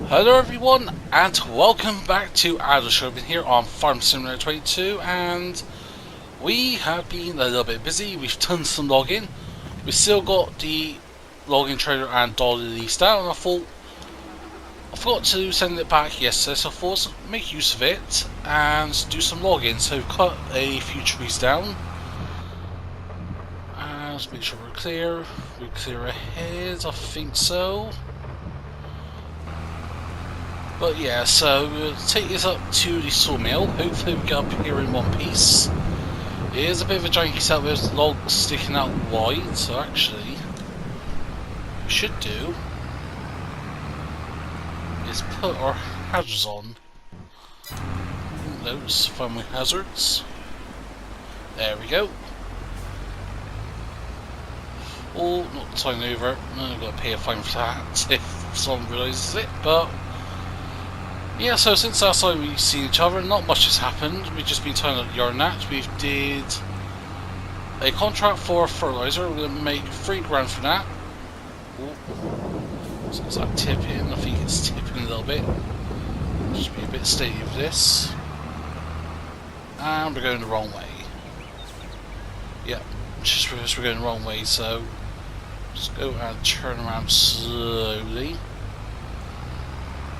Hello everyone, and welcome back to Adelshoven here on Farm Simulator 22, and we have been a little bit busy. We've done some logging. We still got the logging trailer and dolly leased out, and I forgot to send it back yesterday, so I thought I'd make use of it and do some logging. So we've cut a few trees down. And let's make sure we're clear. We're clear ahead, I think so. But yeah, so we'll take this up to the sawmill. Hopefully we get up here in one piece. It is a bit of a janky setup with logs sticking out wide, so actually what we should do is put our hazards on. Those family hazards. There we go. Oh, not tying over. I've got to pay a fine for that if someone realises it, but yeah, so since last time we've seen each other, not much has happened. We've just been tying up yarn nats. We did a contract for fertiliser. We're going to make £3 for that. Oh. So is that tipping? I think it's tipping a little bit. Just be a bit steady with this. And we're going the wrong way. Yep, just because we're going the wrong way, so just go and turn around slowly.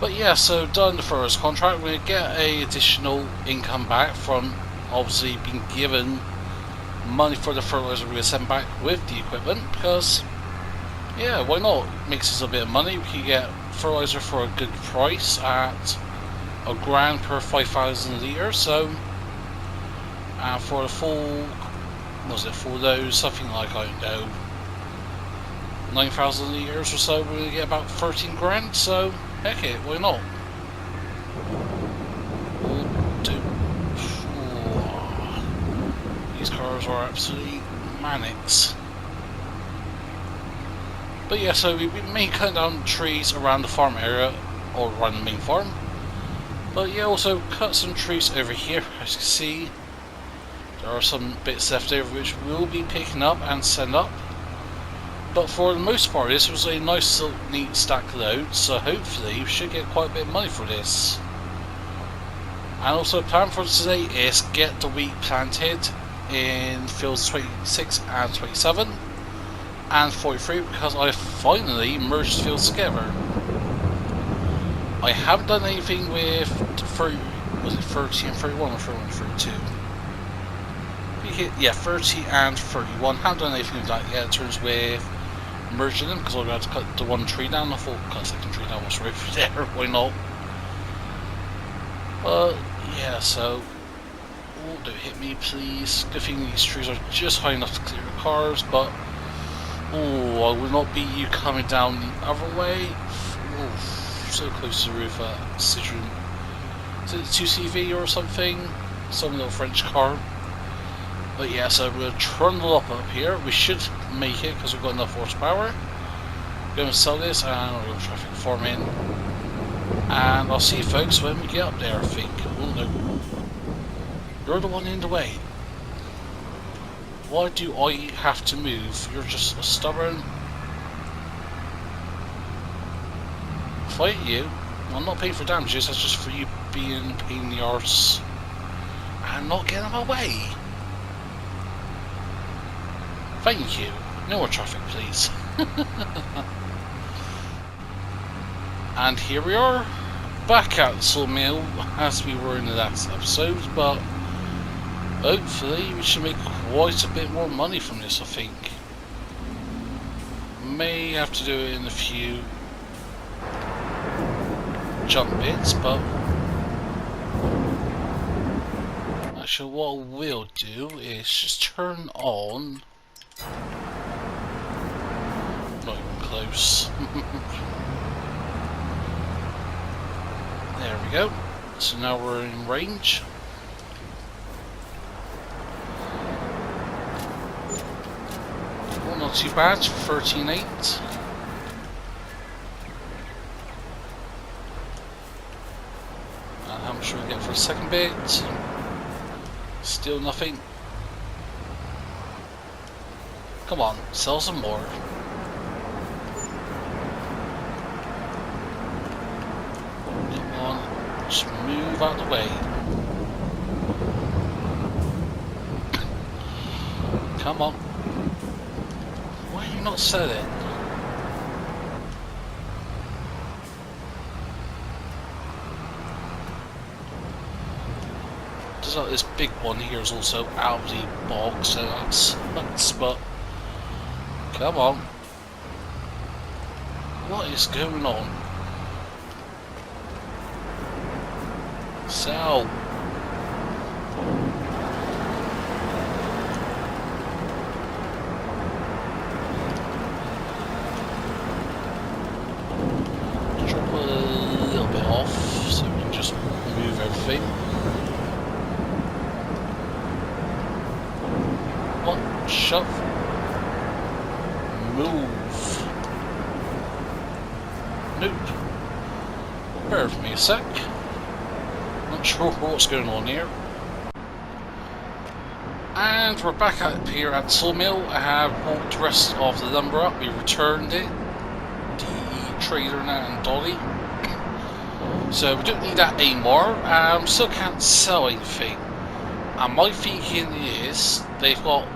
But yeah, so done the first contract, we're going to get a additional income back from obviously being given money for the fertilizer we're going to send back with the equipment, because yeah, why not? It makes us a bit of money. We can get fertilizer for a good price at £1,000 per 5,000 litres, so for the full, what was it, full dose, something like, I don't know, 9,000 litres or so, we're going to get about 13 grand, so heck it, why not? These cars are absolutely manics. But yeah, so we've been mainly cutting down trees around the farm area, or around the main farm. But yeah, also cut some trees over here. As you can see, there are some bits left over which we'll be picking up and send up. But for the most part, this was a nice little neat stack load, so hopefully we should get quite a bit of money for this. And also, the plan for today is get the wheat planted in fields 26 and 27 and 43, because I finally merged fields together. I haven't done anything with 30, was it 30 and 31 or 31 and 32? Yeah, 30 and 31. Haven't done anything with that yet in terms with merging them, because I'm going to cut the one tree down. I thought cut the second tree down, what's right there, why not? But yeah, so oh, don't hit me please. Good thing these trees are just high enough to clear the cars, but oh, I will not be you coming down the other way. Oh, so close to the roof at Citroen. Is it 2CV or something? Some little French car. But yeah, so we're going to trundle up here. We should make it because we've got enough horsepower. We're going to sell this and we're going to traffic farming. And I'll see you folks when we get up there, I think. Oh no. You're the one in the way. Why do I have to move? You're just stubborn. Fight you. I'm not paying for damages, that's just for you being a pain in the arse and not getting out of my way. Thank you. No more traffic, please. And here we are, back at the sawmill as we were in the last episode, but hopefully we should make quite a bit more money from this, I think. May have to do it in a few jump bits, but actually what I will do is just turn on. Not even close. There we go. So now we're in range. Well, not too bad. 13.8. And how much do we get for the second bit? Still nothing. Come on, sell some more. move out of the way. Come on. Why are you not selling? Just like this big one here is also out of the box, so that's nuts, but come on. What is going on? Sell. Drop a little bit off so we can just move everything. What? Shove. Move. Nope. Bear with me a sec. Not sure what's going on here. And we're back up here at the sawmill. I have brought the rest of the lumber up. We returned it. The trader and dolly. So we don't need that anymore. Still can't sell anything. And my thinking is they've got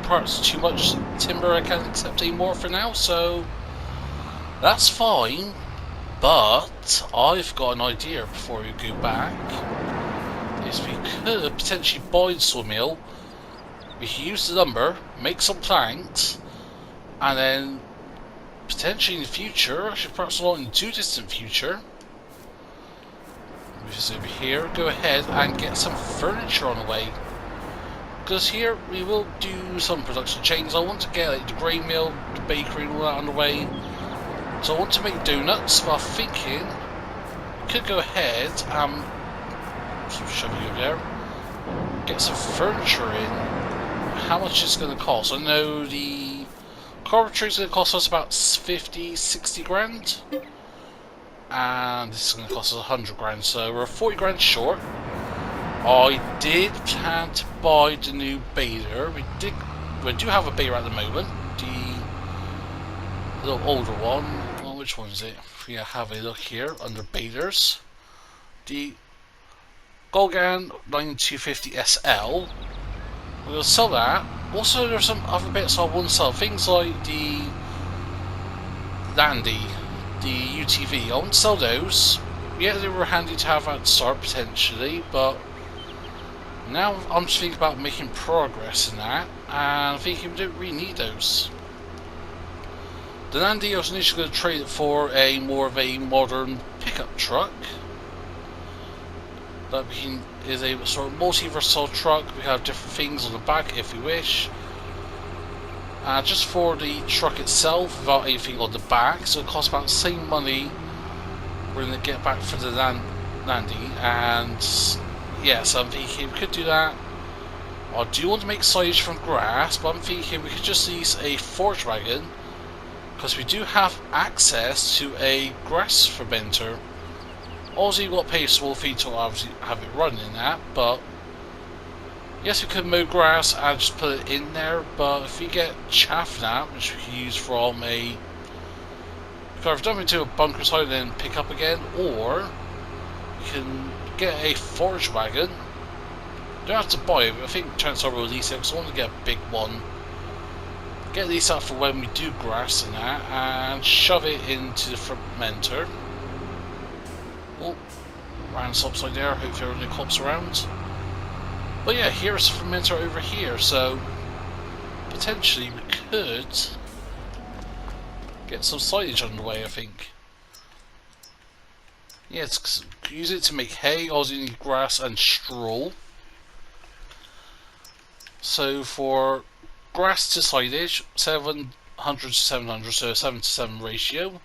perhaps too much timber I can't accept anymore for now, so that's fine. But I've got an idea before we go back. Is we could potentially buy the sawmill, we could use the lumber, make some planks, and then potentially in the future, actually perhaps not in the too distant future, which is over here, go ahead and get some furniture on the way. Because here we will do some production chains. I want to get like the grain mill, the bakery and all that on the way. So I want to make donuts, but I'm thinking we could go ahead and shove you over there, get some furniture in. How much is it going to cost? I know the carpentry is going to cost us about 50, 60 grand. And this is going to cost us 100 grand, so we're 40 grand short. I did plan to buy the new baler. We do have a baler at the moment, the little older one. Well, which one is it? If we have a look here under balers, the Golgan 9250 SL. We'll sell that. Also, there's some other bits I want to sell. Things like the Landy, the UTV. I want to sell those. Yeah, they were handy to have at the start potentially, but now I'm just thinking about making progress in that, and I'm thinking we don't really need those. The Landy, I was initially going to trade it for a more of a modern pickup truck. That is a sort of multi-versatile truck. We have different things on the back if we wish. Just for the truck itself, without anything on the back, so it costs about the same money we're going to get back for the Landy. And yeah, so I'm thinking we could do that. I do want to make silage from grass, but I'm thinking we could just use a forage wagon, because we do have access to a grass fermenter. Also, you've got to pay a small fee to obviously have it running in that, but yes, we could mow grass and just put it in there. But if we get chaff that, which we can use from a, we can either dump into a bunker site and then pick up again, or we can get a forage wagon. Don't have to buy it, but I think chances are we'll lease it, because I want to get a big one. Get these out for when we do grass and that, and shove it into the fermenter. Oh, ran upside there, hopefully everything hops around. But yeah, here's the fermenter over here, so potentially we could get some silage underway, I think. Yeah, use it to make hay, also you need grass and straw. So for grass to silage, 700 to 700, so 7 to 7 ratio,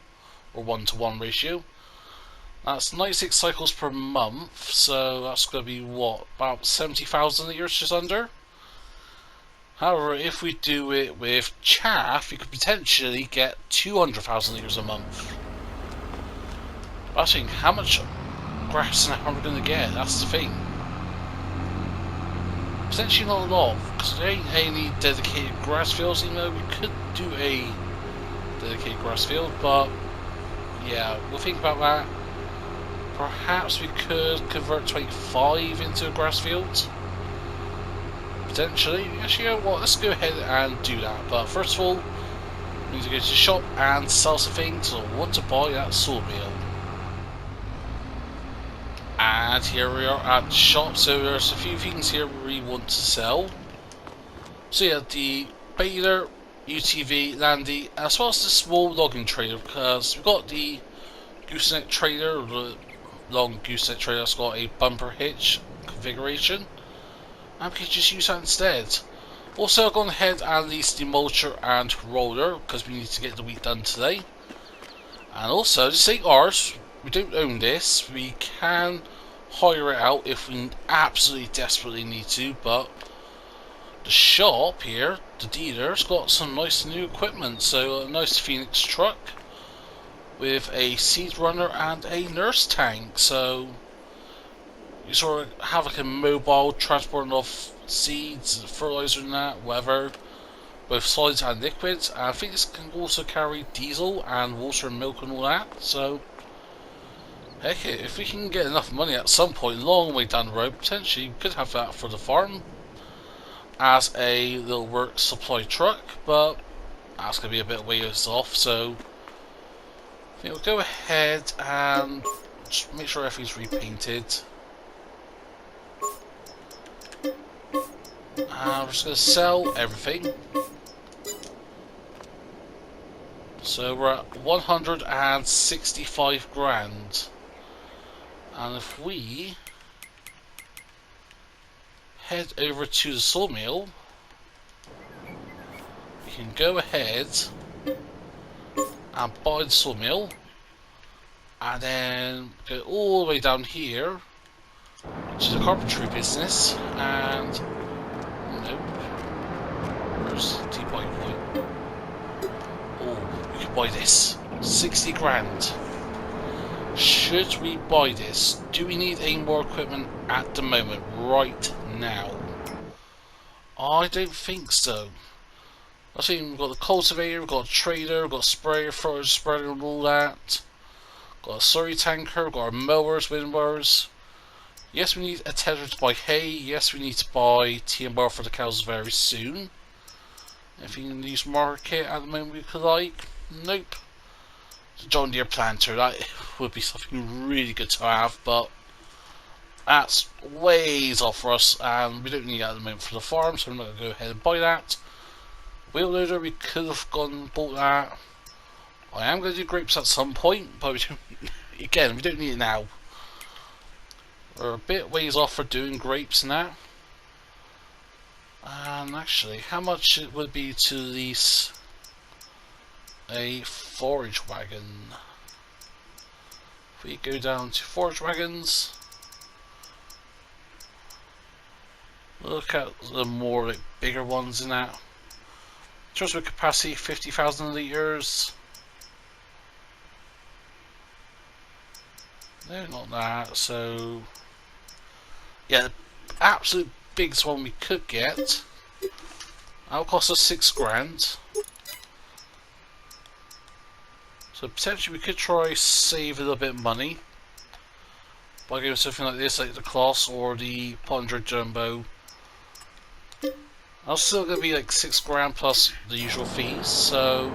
or 1 to 1 ratio. That's 96 cycles per month, so that's going to be what, about 70,000 litres just under. However, if we do it with chaff, we could potentially get 200,000 litres a month. I think, how much grass and are we going to get? That's the thing. Potentially not a lot, because there ain't any dedicated grass fields. Even though we could do a dedicated grass field, but yeah, we'll think about that. Perhaps we could convert 25 into a grass field. Potentially. Actually, you know what? Let's go ahead and do that. But first of all, we need to go to the shop and sell some things. So I want to buy that sawmill. And here we are at the shop. So there's a few things here we want to sell. So yeah, the baler, UTV, Landy, as well as the small logging trailer, because we've got the gooseneck trailer, or the long gooseneck trailer that's got a bumper hitch configuration, and we can just use that instead. Also, I've gone ahead and leased the mulcher and roller because we need to get the wheat done today. And also, this ain't ours, we don't own this, we can hire it out if we absolutely desperately need to, but the shop here, the dealer's got some nice new equipment. So a nice Phoenix truck with a seed runner and a nurse tank. So you sort of have like a mobile transporting of seeds, fertilizer and that, whatever, both solids and liquids. And I think this can also carry diesel and water and milk and all that. So heck, if we can get enough money at some point long way down the road, potentially we could have that for the farm as a little work supply truck, but that's going to be a bit ways off, so I think we'll go ahead and just make sure everything's repainted. And we're just going to sell everything. So we're at 165 grand. And if we head over to the sawmill, we can go ahead and buy the sawmill, and then go all the way down here to the carpentry business, and nope, where's the buy point? Oh, we can buy this, 60 grand. Should we buy this? Do we need any more equipment at the moment, right now? I don't think so. I think we've got the cultivator, we've got a trailer, we've got a sprayer, fertilizer spreader and all that. Got a slurry tanker, we've got our mowers, wind mowers. Yes, we need a tether to buy hay. Yes, we need to buy TMR for the cows very soon. Anything in this market at the moment we could like? Nope. The John Deere planter, that would be something really good to have, but that's ways off for us, and we don't need that at the moment for the farm, so I'm not going to go ahead and buy that. Wheel loader, we could have gone and bought that. I am going to do grapes at some point, but we don't, again, we don't need it now. We're a bit ways off for doing grapes now. And actually, how much it would be to lease a forage wagon? If we go down to forage wagons, look at the more like bigger ones in that. Transfer capacity 50,000 litres. No, not that. So yeah, the absolute biggest one we could get, that'll cost us 6 grand. So potentially we could try save a little bit of money by getting something like this, like the Kloss or the Ponder Jumbo. That's still going to be like 6 grand plus the usual fees, so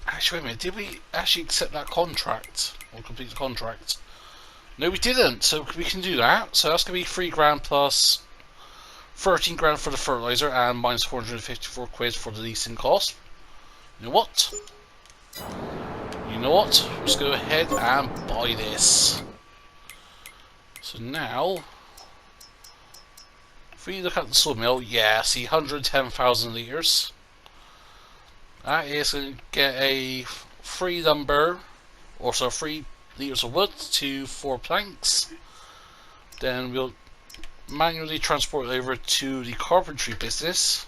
actually wait a minute, did we actually accept that contract or complete the contract? No, we didn't, so we can do that. So that's going to be 3 grand plus 13 grand for the fertilizer and minus 454 quid for the leasing cost. You know what? Let's go ahead and buy this. So now, if we look at the sawmill, yeah, see 110,000 litres. That is going to get a free lumber, or so 3 litres of wood to 4 planks. Then we'll manually transport it over to the carpentry business.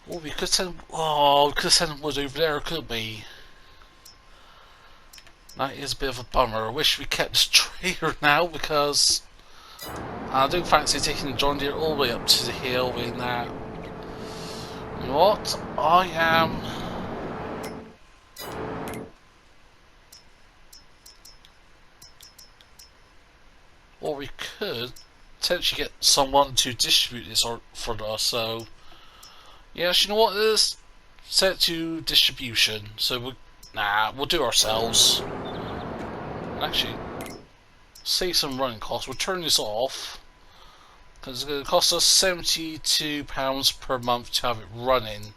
Oh, we could send wood over there, couldn't we? That is a bit of a bummer. I wish we kept this trailer now, because I don't fancy taking the John Deere all the way up to the hill in that. You know what? I am or we could potentially get someone to distribute this for us. So yeah, you know what? Let's set it to distribution. So we'll do it ourselves. Actually, save some running costs. We'll turn this off because it's going to cost us £72 per month to have it running.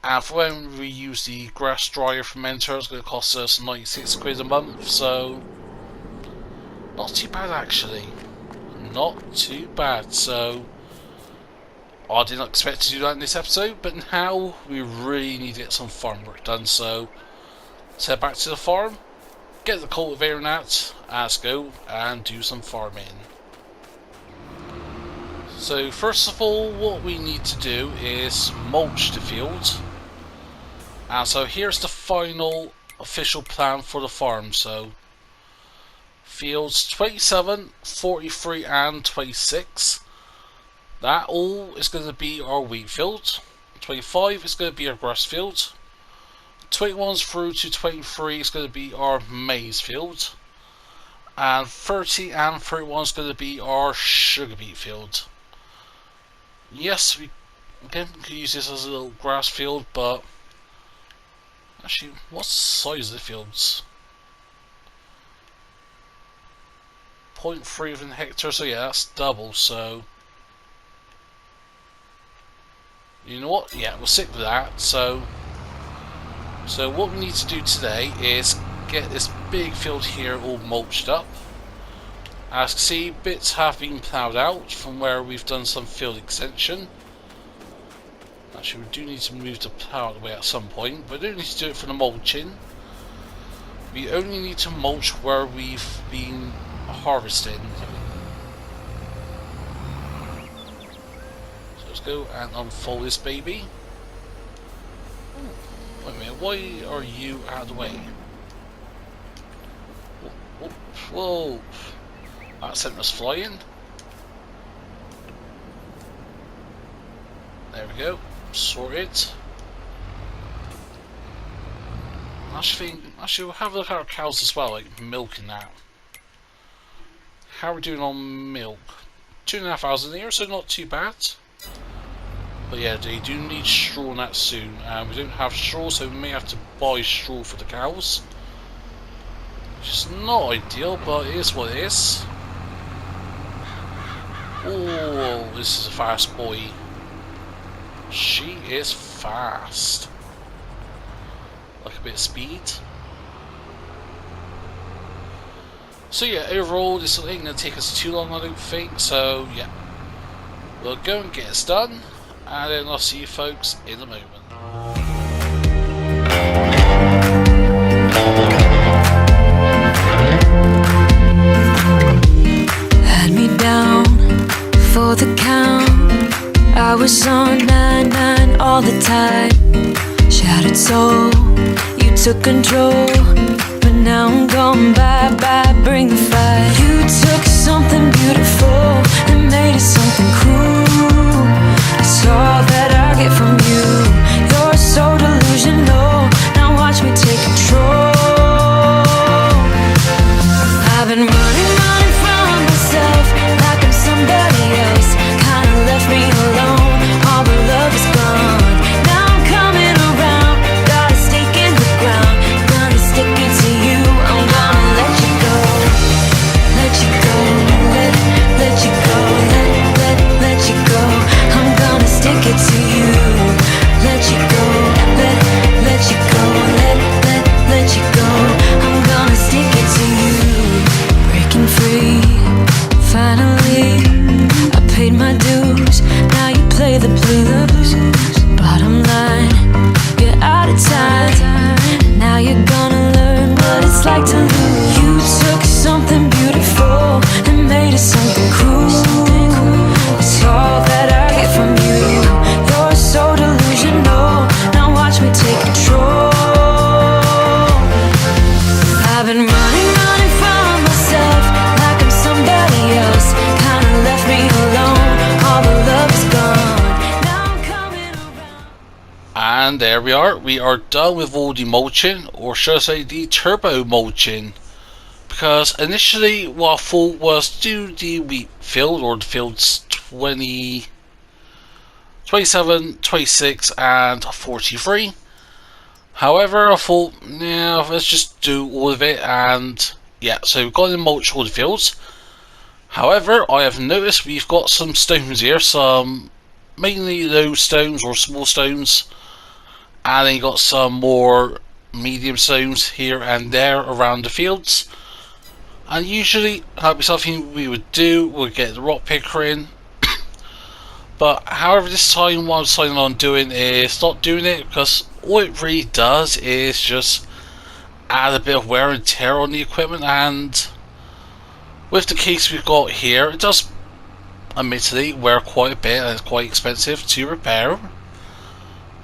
And for when we use the grass dryer fermenter, it's going to cost us 96 quid a month. So not too bad actually. Not too bad. So I did not expect to do that in this episode, but now we really need to get some farm work done. So let's head back to the farm, get the cultivator out, let's go and do some farming. So first of all, what we need to do is mulch the field. And so here's the final official plan for the farm. So fields 27, 43 and 26. That all is going to be our wheat field. 25 is going to be our grass field. 21 through to 23 is going to be our maize field. And 30 and 31 is going to be our sugar beet field. Yes, we can use this as a little grass field, but actually, what's the size of the fields? 0.3 of an hectare, so yeah, that's double, so you know what? Yeah, we'll stick with that. So what we need to do today is get this big field here all mulched up. As you can see, bits have been ploughed out from where we've done some field extension. Actually, we do need to move the plough out of the way at some point, but we don't need to do it for the mulching. We only need to mulch where we've been harvesting. Let's go and unfold this baby. Wait a minute, why are you out of the way? Whoa. That sent us flying. There we go. Sorted. Actually, we'll have a look at our cows as well, like milking now. How are we doing on milk? 2.5 hours in here, so not too bad. But yeah, they do need straw on that soon, and we don't have straw, so we may have to buy straw for the cows. Which is not ideal, but it is what it is. Oh, this is a fast boy. She is fast. Like a bit of speed. So yeah, overall this ain't going to take us too long, I don't think. So yeah, we'll go and get this done, and then I'll see you folks in a moment. Had me down for the count. I was on 9-9 all the time. Shattered soul, you took control. But now I'm gone, bye-bye, bring the fire. You took something beautiful and made it something cruel. That's all that I get from you. You're so delusional, now watch me take control. I've been running from myself like I'm somebody else. Kinda left me alone, all the love is gone. Now I'm coming around, got a stake in the ground. Gonna stick it to you, I'm gonna let you go. Let you go, let you go, let you go. I'm gonna stick it to you. Let you go, let you go, let you go. I'm gonna stick it to you. Breaking free, finally, I paid my dues. Now you play the blues. Bottom line, you're out of time. Now you're gonna learn what it's like to lose. You took something beautiful and made it something cruel. It's all that I get from you. You're so delusional, now watch me take control. I've been running from myself like I'm somebody else. Kinda left me alone, all the love is gone. Now I'm coming around. And there we are done with all the mulching, or should I say the turbo mulching. because initially what I thought was do the wheat field, or the fields 20, 27, 26 and 43. However, I thought, yeah, let's just do all of it, and yeah, so we've got to mulch all the fields. However, I have noticed we've got some stones here, some mainly low stones or small stones, and then you got some more medium stones here and there around the fields. And usually that'd be something we would do, we'd get the rock picker in. But however, this time what I'm deciding on doing is not doing it, because all it really does is just add a bit of wear and tear on the equipment, and with the case we've got here, it does admittedly wear quite a bit and it's quite expensive to repair,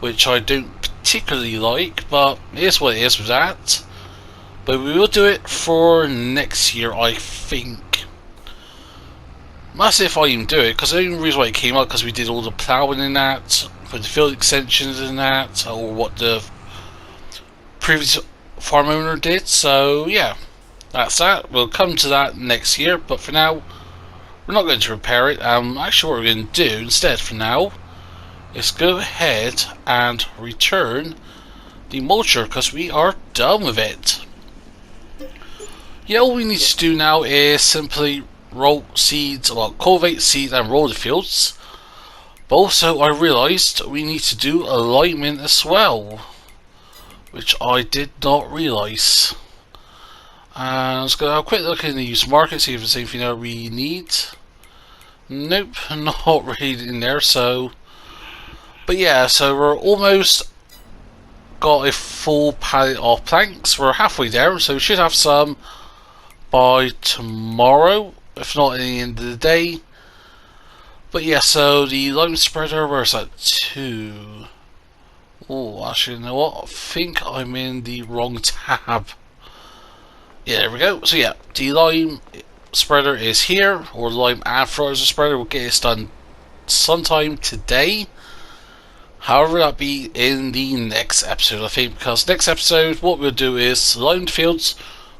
which I don't particularly like, but it is what it is with that. But we will do it for next year, I think. That's if I even do it, because the only reason why it came out because we did all the ploughing in that, put the field extensions in that, or what the previous farm owner did. So yeah, that's that. We'll come to that next year, but for now we're not going to repair it. Actually what we're going to do instead for now is go ahead and return the mulcher, because we are done with it. Yeah, all we need to do now is simply roll seeds, well, cultivate, seed and roll the fields. But also I realised we need to do alignment as well, which I did not realise. Let's go have a quick look in the used market, see if there's anything that we need. Nope, not really in there. So, but yeah, so we're almost got a full pallet of planks. We're halfway there, so we should have some by tomorrow, if not at the end of the day. But yeah, so the lime spreader, where's that? 2. Oh, actually, you know what? I think I'm in the wrong tab. Yeah, there we go. So yeah, the lime spreader is here, or lime and fertilizer spreader. We'll get this done sometime today. However, that'll be in the next episode, I think, because next episode what we'll do is lime the fields,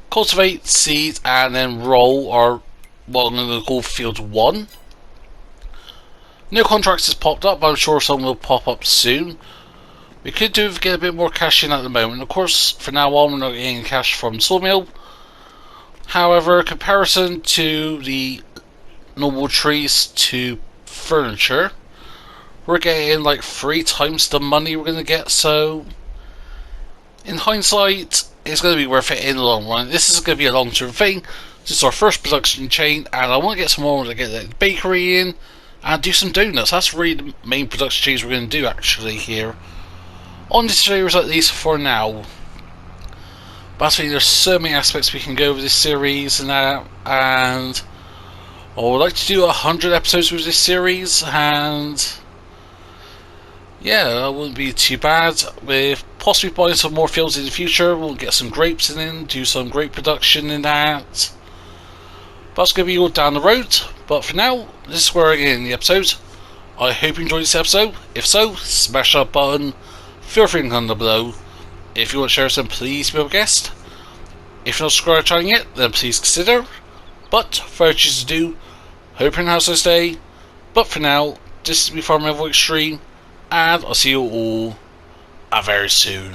cultivate, seed, and then roll our, what I'm going to call field 1. No contracts has popped up, but I'm sure some will pop up soon. We could do get a bit more cash in at the moment. Of course, for now on, we're not getting cash from sawmill. However, comparison to the normal trees to furniture, we're getting like 3 times the money we're going to get. So, in hindsight, it's going to be worth it in the long run. This is going to be a long-term thing. This is our first production chain, and I want to get some more to get the bakery in and do some donuts. That's really the main production chains we're going to do actually here on this series, at least for now. But actually, there's so many aspects we can go over this series and that, and I would like to do 100 episodes with this series, and yeah, that wouldn't be too bad. With possibly buying some more fields in the future, we'll get some grapes in, do some grape production in that. But that's going to be all down the road. But for now, this is where I get in the episode. I hope you enjoyed this episode. If so, smash that button. Feel free to comment below. If you want to share some, please be a guest. If you're not subscribed to the channel yet, then please consider. But for what you to do, hope you're in house this day. But for now, this is me from EnvoyXtreme, and I'll see you all very soon.